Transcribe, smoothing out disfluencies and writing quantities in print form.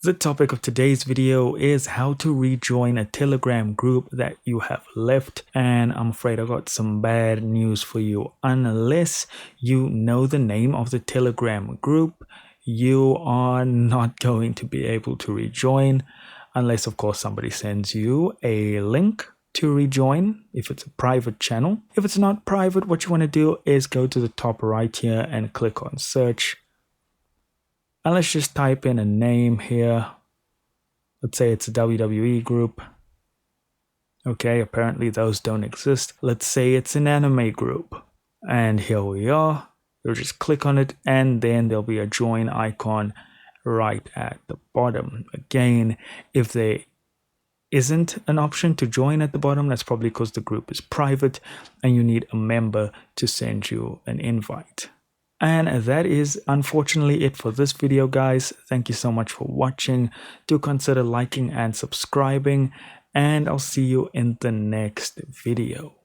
The topic of today's video is how to rejoin a Telegram group that you have left, and I'm afraid I got some bad news for you. Unless you know the name of the Telegram group, you are not going to be able to rejoin unless of course somebody sends you a link to rejoin if it's a private channel. If it's not private, what you want to do is go to the top right here and click on search. And let's just type in a name here. Let's say it's a WWE group. Okay, apparently those don't exist. Let's say it's an anime group. And here we are. You'll just click on it and then there'll be a join icon right at the bottom. Again, if there isn't an option to join at the bottom, that's probably because the group is private and you need a member to send you an invite. And that is unfortunately it for this video, guys. Thank you so much for watching. Do consider liking and subscribing, and I'll see you in the next video.